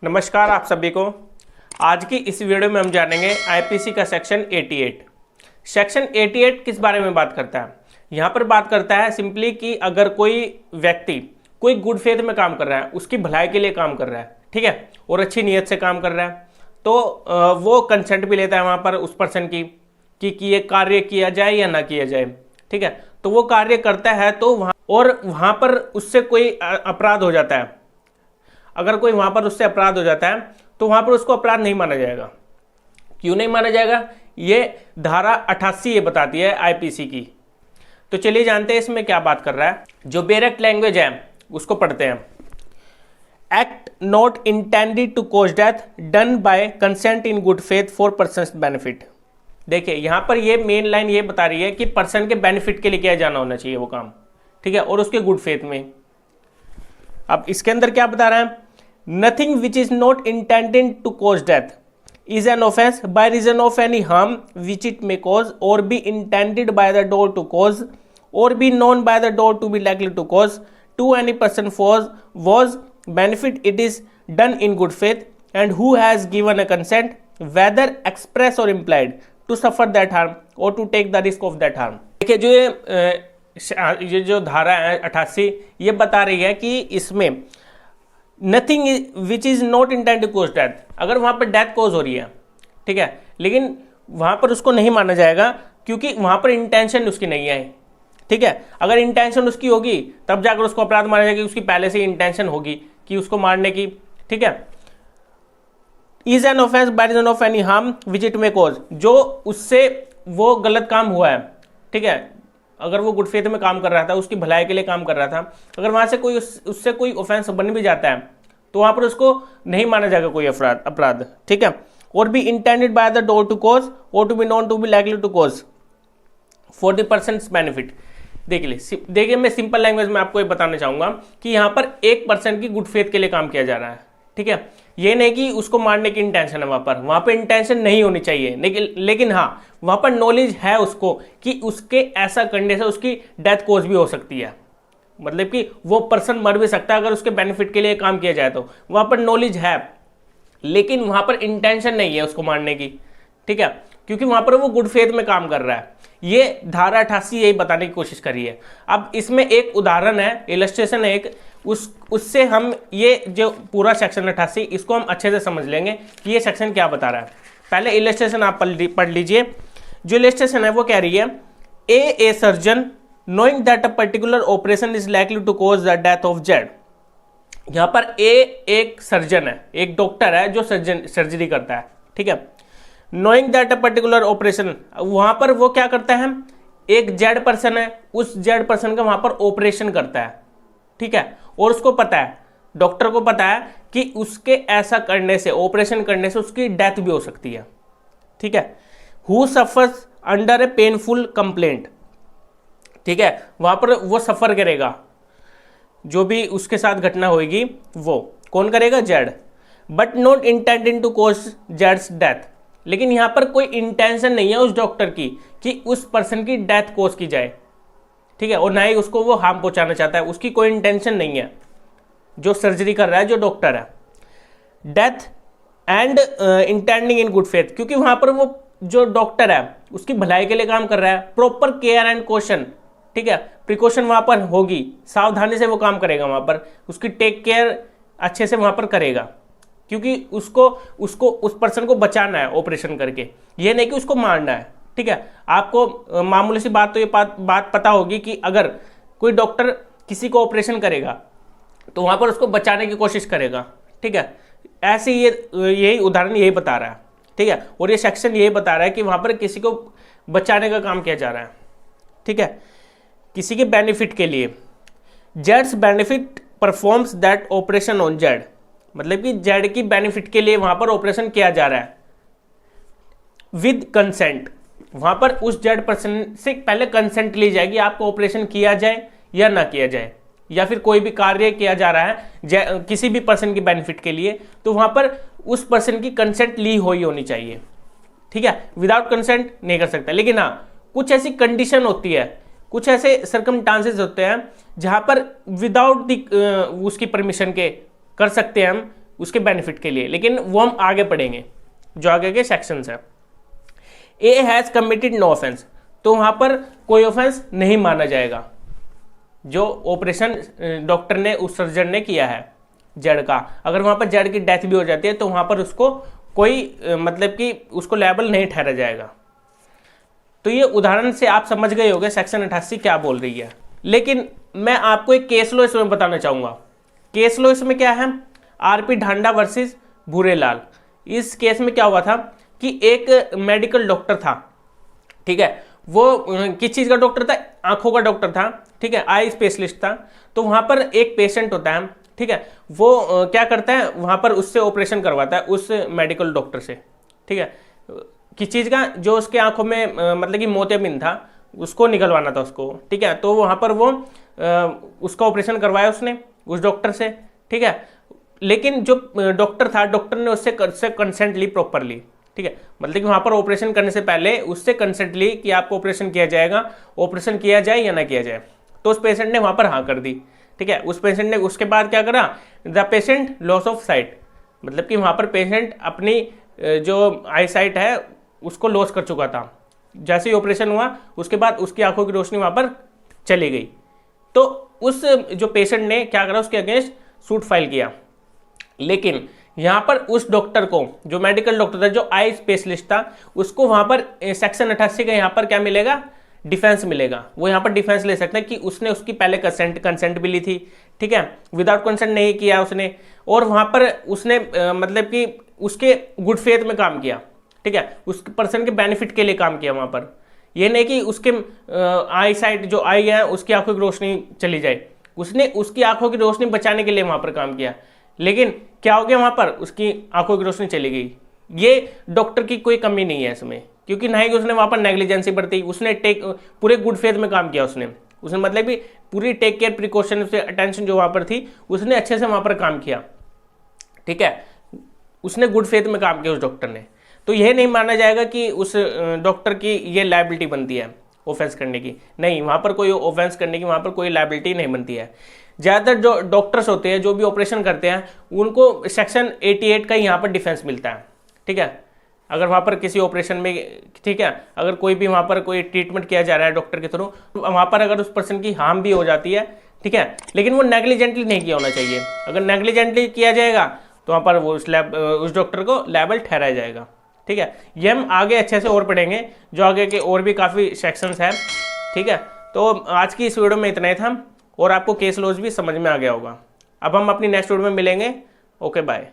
नमस्कार आप सभी को। आज की इस वीडियो में हम जानेंगे आईपीसी का सेक्शन 88। सेक्शन 88 किस बारे में बात करता है? यहाँ पर बात करता है सिंपली कि अगर कोई व्यक्ति कोई गुड फेथ में काम कर रहा है, उसकी भलाई के लिए काम कर रहा है, ठीक है, और अच्छी नीयत से काम कर रहा है, तो वो कंसेंट भी लेता है वहाँ पर उस पर्सन की कि ये कार्य किया जाए या ना किया जाए, ठीक है। तो वो कार्य करता है तो वहाँ पर उससे कोई अपराध हो जाता है, अगर कोई वहां पर उससे अपराध हो जाता है तो वहां पर उसको अपराध नहीं माना जाएगा। क्यों नहीं माना जाएगा? ये धारा 88 ये बताती है आईपीसी की। तो चलिए जानते हैं इसमें क्या बात कर रहा है। जो बेरेक्ट लैंग्वेज है उसको पढ़ते हैं। Act not intended to cause death done by consent in good faith for person's benefit. देखिए यहां पर ये मेन लाइन ये बता रही है कि पर्सन के बेनिफिट के लिए किया जाना होना चाहिए वो काम, ठीक है, और उसके गुड फेथ में। अब इसके अंदर क्या बता रहा है? Nothing which is not intended to cause death is an offense by reason of any harm which it may cause or be intended by the door to cause or be known by the door to be likely to cause to any person was benefit it is done in good faith and who has given a consent whether express or implied to suffer that harm or to take the risk of that harm। देखिए जो ये जो धारा है 88 ये बता रही है कि इसमें nothing which is not intend to cause death, अगर वहां पर डेथ कॉज हो रही है, ठीक है, लेकिन वहां पर उसको नहीं माना जाएगा क्योंकि वहां पर इंटेंशन उसकी नहीं है, ठीक है। अगर इंटेंशन उसकी होगी तब जाकर उसको अपराध माना जाएगा, उसकी पहले से इंटेंशन होगी कि उसको मारने की, ठीक है। Is an offence by reason of any harm which it may cause, जो उससे वो गलत काम हुआ है, ठीक है, अगर वो गुड फेथ में काम कर रहा था, उसकी भलाई के लिए काम कर रहा था, अगर वहां से कोई उससे कोई ऑफेंस बन भी जाता है तो वहां पर उसको नहीं माना जाएगा कोई अपराध, ठीक है। और भी intended by the door to cause और to be known to be likely to cause for the person's benefit. देखिए मैं सिंपल लैंग्वेज में आपको ये बताना चाहूंगा कि यहाँ पर एक पर्सन की गुड फेथ के लिए काम किया जा रहा है, ठीक है। ये नहीं कि उसको मारने की इंटेंशन है, वहां पर इंटेंशन नहीं होनी चाहिए, लेकिन हाँ वहां पर नॉलेज है उसको कि उसके ऐसा करने से उसकी डेथ कॉज भी हो सकती है, मतलब कि वो पर्सन मर भी सकता है अगर उसके बेनिफिट के लिए काम किया जाए तो वहां पर नॉलेज है, लेकिन वहां पर इंटेंशन नहीं है उसको मारने की, ठीक है, क्योंकि वहां पर वो गुड फेथ में काम कर रहा है। ये धारा 88 यही बताने की कोशिश करी है। अब इसमें एक उदाहरण है, इलस्ट्रेशन है एक, उससे हम ये जो पूरा सेक्शन 88 इसको हम अच्छे से समझ लेंगे कि ये सेक्शन क्या बता रहा है। पहले इलस्ट्रेशन आप पढ़ लीजिए। जो इलस्ट्रेशन है वो कह रही है a surgeon knowing that a particular operation is likely to cause the death of Z. यहां पर एक सर्जन है, एक डॉक्टर है जो सर्जरी करता है, ठीक है। Knowing that a particular operation, वहां पर वो क्या करता है, एक जेड पर्सन है, उस जेड पर्सन का वहां पर ऑपरेशन करता है, ठीक है, और उसको पता है, डॉक्टर को पता है कि उसके ऐसा करने से, ऑपरेशन करने से उसकी डेथ भी हो सकती है, ठीक है। Who suffers under A painful complaint, ठीक है, वहां पर वो सफर करेगा, जो भी उसके साथ घटना होगी वो कौन करेगा? Z. But not intended to cause जेड्स डेथ, लेकिन यहां पर कोई इंटेंशन नहीं है उस डॉक्टर की कि उस पर्सन की डेथ कॉज की जाए, ठीक है, और ना ही उसको वो हार्म पहुंचाना चाहता है, उसकी कोई इंटेंशन नहीं है जो सर्जरी कर रहा है, जो डॉक्टर है। Death and intending in good faith, क्योंकि वहां पर वो जो डॉक्टर है उसकी भलाई के लिए काम कर रहा है। प्रॉपर केयर एंड कॉशन, ठीक है, प्रिकॉशन वहां पर होगी, सावधानी से वो काम करेगा, वहां पर उसकी टेक केयर अच्छे से वहां पर करेगा, क्योंकि उसको उस पर्सन को बचाना है ऑपरेशन करके, ये नहीं कि उसको मारना है, ठीक है। आपको मामूली सी बात तो ये बात पता होगी कि अगर कोई डॉक्टर किसी को ऑपरेशन करेगा तो वहां पर उसको बचाने की कोशिश करेगा, ठीक है। ऐसे यही उदाहरण यही बता रहा है, ठीक है, और ये सेक्शन यही बता रहा है कि वहां पर किसी को बचाने का काम किया जा रहा है, ठीक है, किसी के बेनिफिट के लिए। Jades benefit performs that operation on Z, मतलब कि जेड की बेनिफिट के लिए वहां पर ऑपरेशन किया जा रहा है विद कंसेंट। वहां पर उस जेड पर्सन से पहले कंसेंट ली जाएगी, आपको ऑपरेशन किया जाए या ना किया जाए, या फिर कोई भी कार्य किया जा रहा है किसी भी पर्सन की बेनिफिट के लिए, तो वहां पर उस पर्सन की कंसेंट ली हुई होनी चाहिए, ठीक है। विदाउट कंसेंट नहीं कर सकता, लेकिन हाँ कुछ ऐसी कंडीशन होती है, कुछ ऐसे सर्कमस्टांसेस होते हैं जहां पर विदाउट उसकी परमिशन के कर सकते हैं हम उसके बेनिफिट के लिए, लेकिन वो हम आगे पढ़ेंगे जो आगे के सेक्शंस है। A has committed no offence, तो वहाँ पर कोई ऑफेंस नहीं माना जाएगा जो ऑपरेशन डॉक्टर ने उस सर्जन ने किया है जड़ का। अगर वहाँ पर जड़ की डेथ भी हो जाती है तो वहाँ पर उसको कोई मतलब कि उसको लायबल नहीं ठहरा जाएगा। तो ये उदाहरण से आप समझ गए होंगे सेक्शन 88 क्या बोल रही है। लेकिन मैं आपको एक केस लॉ इसमें बताना चाहूँगा। केस लॉ इसमें क्या है, आरपी ढांडा वर्सेस भूरेलाल। इस केस में क्या हुआ था कि एक मेडिकल डॉक्टर था, ठीक है, वो किस चीज़ का डॉक्टर था, आंखों का डॉक्टर था, ठीक है, आई स्पेशलिस्ट था। तो वहाँ पर एक पेशेंट होता है, ठीक है, वो क्या करता है वहाँ पर उससे ऑपरेशन करवाता है उस मेडिकल डॉक्टर से, ठीक है, किस चीज़ का, जो उसके आंखों में मतलब कि मोतियाबिंद था उसको निकलवाना था उसको, ठीक है। तो वहाँ पर वो उसका ऑपरेशन करवाया उसने उस डॉक्टर से, ठीक है। लेकिन जो डॉक्टर था, डॉक्टर ने उससे कंसेंट ली प्रॉपरली, ठीक है, मतलब कि वहाँ पर ऑपरेशन करने से पहले उससे कंसेंट ली कि आपको ऑपरेशन किया जाएगा, ऑपरेशन किया जाए या ना किया जाए। तो उस पेशेंट ने वहाँ पर हाँ कर दी, ठीक है। उस पेशेंट ने उसके बाद क्या करा, the patient loss of site, मतलब कि वहाँ पर पेशेंट अपनी जो आई साइट है उसको लॉस कर चुका था। जैसे ही ऑपरेशन हुआ उसके बाद उसकी आंखों की रोशनी वहाँ पर चली गई। तो उस जो पेशेंट ने क्या करा, उसके अगेंस्ट सूट फाइल किया। लेकिन यहाँ पर उस डॉक्टर को, जो मेडिकल डॉक्टर था, जो आई स्पेशलिस्ट था, उसको वहाँ पर सेक्शन 88 का यहाँ पर क्या मिलेगा, डिफेंस मिलेगा। वो यहाँ पर डिफेंस ले सकते हैं कि उसने उसकी पहले कंसेंट भी ली थी, ठीक है, विदाउट कंसेंट नहीं किया उसने, और वहाँ पर उसने मतलब कि उसके गुड फेथ में काम किया, ठीक है, उस पर्सन के बेनिफिट के लिए काम किया वहाँ पर। ये नहीं कि उसके आई साइट जो आई है उसकी आंखों की रोशनी चली जाए, उसने उसकी आंखों की रोशनी बचाने के लिए वहाँ पर काम किया। लेकिन क्या हो गया, वहाँ पर उसकी आंखों की रोशनी चली गई। ये डॉक्टर की कोई कमी नहीं है इसमें, क्योंकि ना ही उसने वहाँ पर नेग्लिजेंसी बरती, उसने पूरे गुड फेथ में काम किया उसने मतलब भी पूरी टेक केयर प्रिकॉशन से अटेंशन जो वहाँ पर थी उसने अच्छे से वहाँ पर काम किया, ठीक है, उसने गुड फेथ में काम किया उस डॉक्टर ने। तो यह नहीं माना जाएगा कि उस डॉक्टर की ये लायबिलिटी बनती है ऑफेंस करने की, नहीं, वहाँ पर कोई ऑफेंस करने की वहाँ पर कोई लायबिलिटी नहीं बनती है। ज़्यादातर जो डॉक्टर्स होते हैं जो भी ऑपरेशन करते हैं उनको सेक्शन 88 का यहाँ पर डिफेंस मिलता है, ठीक है। अगर वहाँ पर किसी ऑपरेशन में, ठीक है, अगर कोई भी वहाँ पर कोई ट्रीटमेंट किया जा रहा है डॉक्टर के थ्रू, वहाँ पर अगर उस पर्सन की हार्म भी हो जाती है, ठीक है, लेकिन वो नेग्लिजेंटली नहीं किया होना चाहिए। अगर नेग्लिजेंटली किया जाएगा तो वहाँ पर वो उस डॉक्टर को लायबल ठहराया जाएगा, ठीक है। ये हम आगे अच्छे से और पढ़ेंगे, जो आगे के और भी काफ़ी सेक्शंस हैं, ठीक है। तो आज की इस वीडियो में इतना ही था और आपको केस लॉज भी समझ में आ गया होगा। अब हम अपनी नेक्स्ट वीडियो में मिलेंगे। Okay, bye.